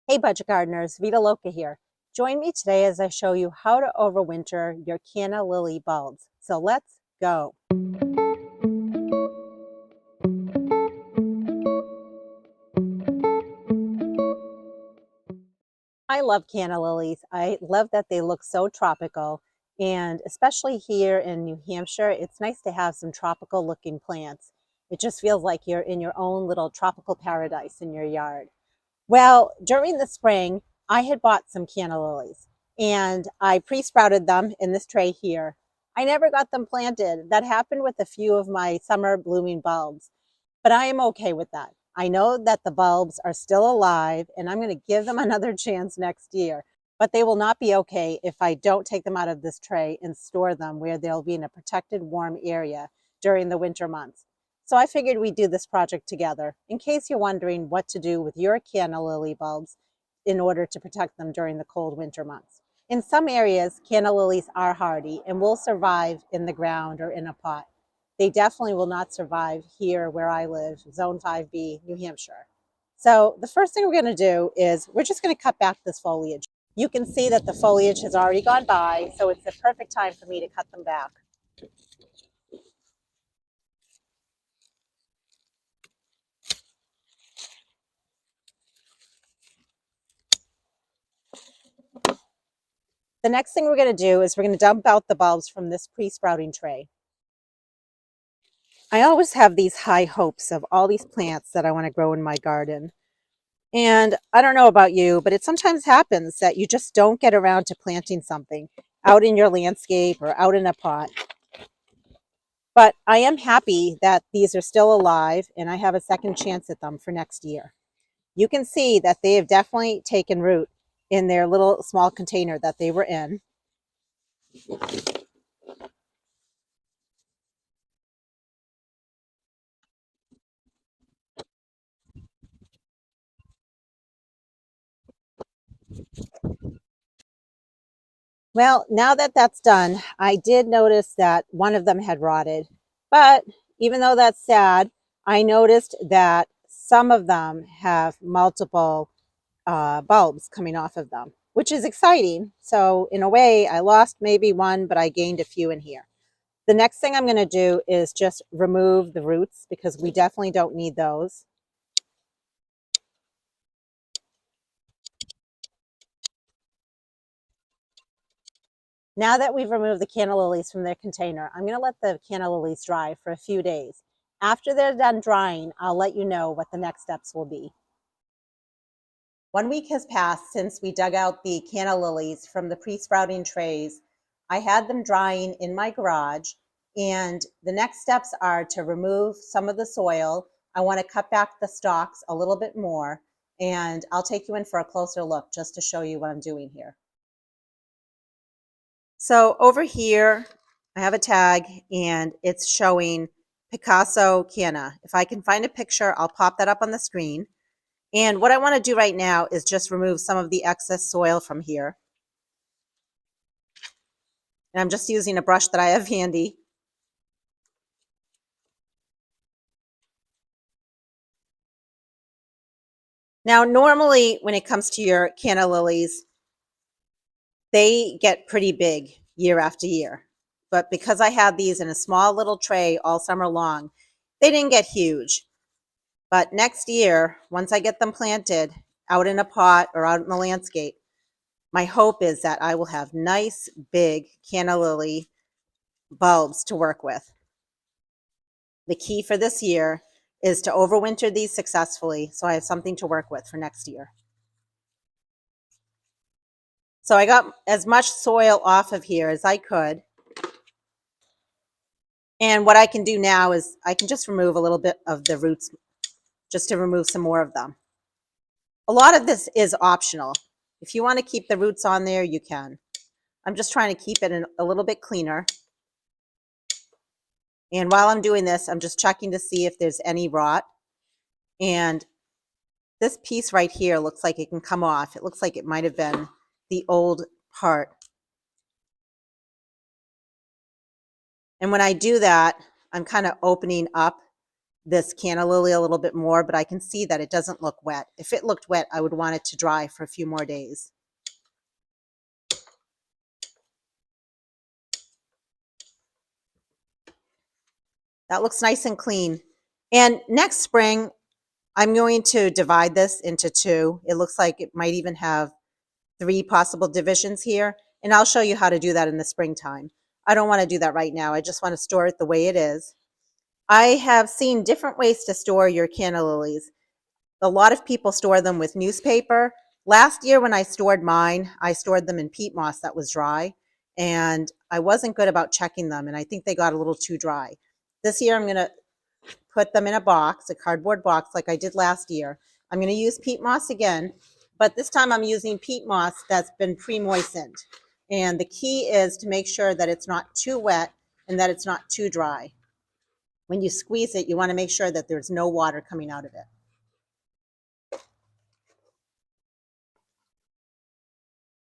Hey budget gardeners, Vita Loca here. Join me today as I show you how to overwinter your canna lily bulbs. So let's go. I love canna lilies. I love that they look so tropical, and especially here in New Hampshire, it's nice to have some tropical looking plants. It just feels like you're in your own little tropical paradise in your yard. Well, during the spring, I had bought some canna lilies and I pre-sprouted them in this tray here. I never got them planted. That happened with a few of my summer blooming bulbs, but I am okay with that. I know that the bulbs are still alive and I'm going to give them another chance next year, but they will not be okay if I don't take them out of this tray and store them where they'll be in a protected warm area during the winter months. So I figured we'd do this project together in case you're wondering what to do with your canna lily bulbs in order to protect them during the cold winter months. In some areas, canna lilies are hardy and will survive in the ground or in a pot. They definitely will not survive here where I live, Zone 5B, New Hampshire. So the first thing we're going to do is we're just going to cut back this foliage. You can see that the foliage has already gone by, so it's the perfect time for me to cut them back. The next thing we're going to do is we're going to dump out the bulbs from this pre-sprouting tray. I always have these high hopes of all these plants that I want to grow in my garden. And I don't know about you, but it sometimes happens that you just don't get around to planting something out in your landscape or out in a pot. But I am happy that these are still alive and I have a second chance at them for next year. You can see that they have definitely taken root in their little small container that they were in. Well, now that that's done, I did notice that one of them had rotted. But even though that's sad, I noticed that some of them have multiple bulbs coming off of them, which is exciting. So in a way, I lost maybe one, but I gained a few in here. The next thing I'm going to do is just remove the roots because we definitely don't need those. Now that we've removed the canna lilies from their container, I'm going to let the canna lilies dry for a few days. After they're done drying, I'll let you know what the next steps will be. 1 week has passed since we dug out the canna lilies from the pre-sprouting trays. I had them drying in my garage, and the next steps are to remove some of the soil. I want to cut back the stalks a little bit more, and I'll take you in for a closer look just to show you what I'm doing here. So over here, I have a tag and it's showing Picasso Canna. If I can find a picture, I'll pop that up on the screen. And what I want to do right now is just remove some of the excess soil from here. And I'm just using a brush that I have handy. Now, normally when it comes to your canna lilies, they get pretty big year after year. But because I had these in a small little tray all summer long, they didn't get huge. But next year, once I get them planted out in a pot or out in the landscape, my hope is that I will have nice, big canna lily bulbs to work with. The key for this year is to overwinter these successfully so I have something to work with for next year. So I got as much soil off of here as I could. And what I can do now is I can just remove a little bit of the roots just to remove some more of them. A lot of this is optional. If you want to keep the roots on there, you can. I'm just trying to keep it a little bit cleaner. And while I'm doing this, I'm just checking to see if there's any rot. And this piece right here looks like it can come off. It looks like it might have been the old part. And when I do that, I'm kind of opening up this canna lily a little bit more, but I can see that it doesn't look wet. If it looked wet, I would want it to dry for a few more days. That looks nice and clean. And next spring, I'm going to divide this into two. It looks like it might even have 3 possible divisions here, and I'll show you how to do that in the springtime. I don't want to do that right now. I just want to store it the way it is. I have seen different ways to store your canna lilies. A lot of people store them with newspaper. Last year when I stored mine, I stored them in peat moss that was dry, and I wasn't good about checking them, and I think they got a little too dry. This year I'm going to put them in a box, a cardboard box like I did last year. I'm going to use peat moss again, but this time I'm using peat moss that's been pre-moistened. And the key is to make sure that it's not too wet and that it's not too dry. When you squeeze it, you want to make sure that there's no water coming out of it.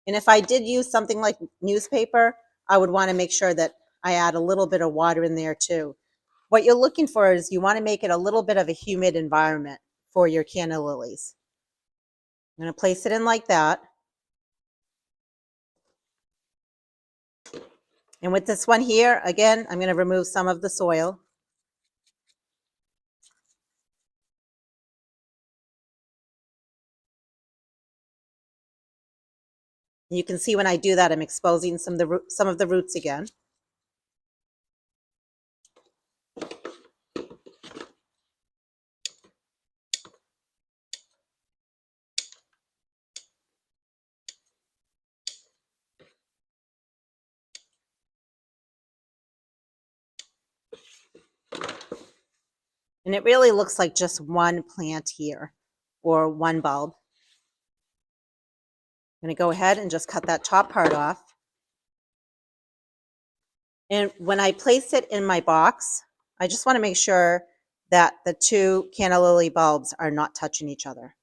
And if I did use something like newspaper, I would want to make sure that I add a little bit of water in there too. What you're looking for is you want to make it a little bit of a humid environment for your canna lilies. I'm going to place it in like that. And with this one here, again, I'm going to remove some of the soil. You can see when I do that, I'm exposing some of the roots again. And it really looks like just one plant here or one bulb. I'm going to go ahead and just cut that top part off. And when I place it in my box, I just want to make sure that the 2 canna lily bulbs are not touching each other.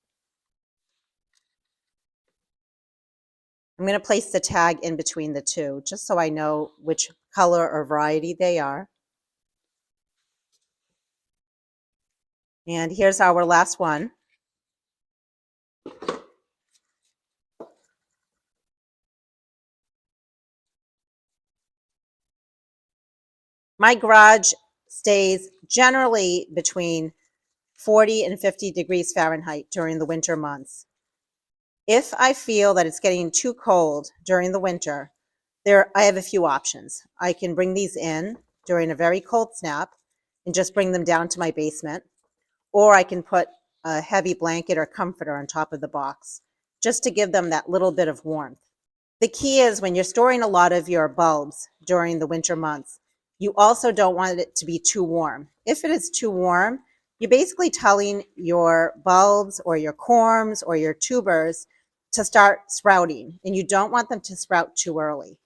I'm going to place the tag in between the 2 just so I know which color or variety they are. And here's our last one. My garage stays generally between 40 and 50 degrees Fahrenheit during the winter months. If I feel that it's getting too cold during the winter, I have a few options. I can bring these in during a very cold snap and just bring them down to my basement, or I can put a heavy blanket or comforter on top of the box just to give them that little bit of warmth. The key is when you're storing a lot of your bulbs during the winter months, you also don't want it to be too warm. If it is too warm, you're basically telling your bulbs or your corms or your tubers to start sprouting, and you don't want them to sprout too early.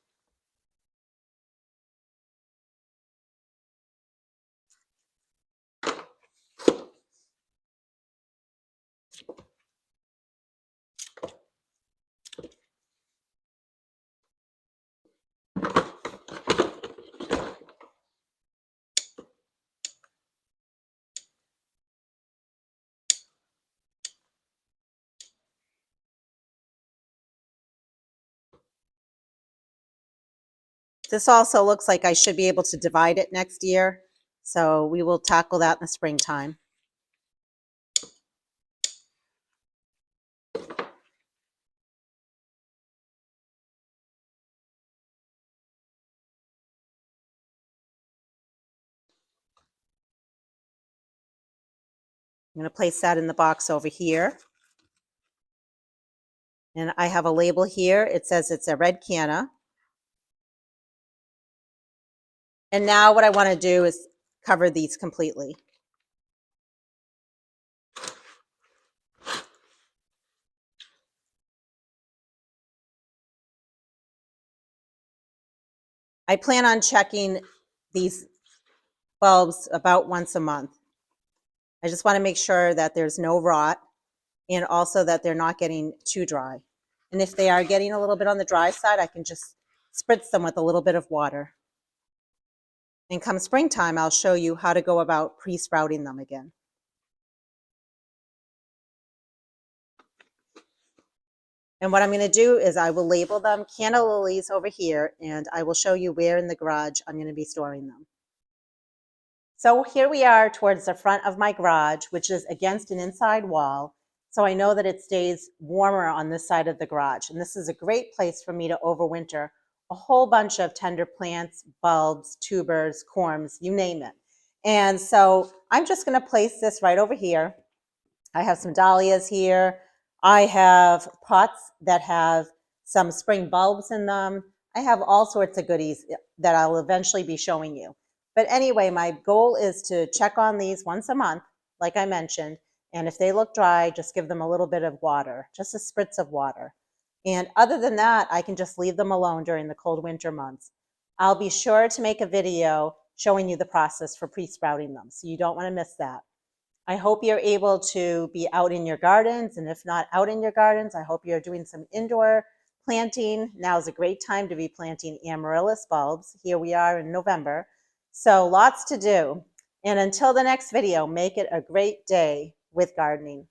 This also looks like I should be able to divide it next year, so we will tackle that in the springtime. I'm going to place that in the box over here. And I have a label here. It says it's a red canna. And now what I want to do is cover these completely. I plan on checking these bulbs about once a month. I just want to make sure that there's no rot and also that they're not getting too dry. And if they are getting a little bit on the dry side, I can just spritz them with a little bit of water. And come springtime, I'll show you how to go about pre-sprouting them again. And what I'm going to do is I will label them Canna Lilies over here, and I will show you where in the garage I'm going to be storing them. So here we are towards the front of my garage, which is against an inside wall. So I know that it stays warmer on this side of the garage. And this is a great place for me to overwinter a whole bunch of tender plants, bulbs, tubers, corms, you name it. And so I'm just going to place this right over here. I have some dahlias here. I have pots that have some spring bulbs in them. I have all sorts of goodies that I'll eventually be showing you. But anyway, my goal is to check on these once a month, like I mentioned. And if they look dry, just give them a little bit of water, just a spritz of water. And other than that, I can just leave them alone during the cold winter months. I'll be sure to make a video showing you the process for pre-sprouting them, so you don't want to miss that. I hope you're able to be out in your gardens, and if not out in your gardens, I hope you're doing some indoor planting. Now is a great time to be planting amaryllis bulbs. Here we are in November, so lots to do. And until the next video, make it a great day with gardening.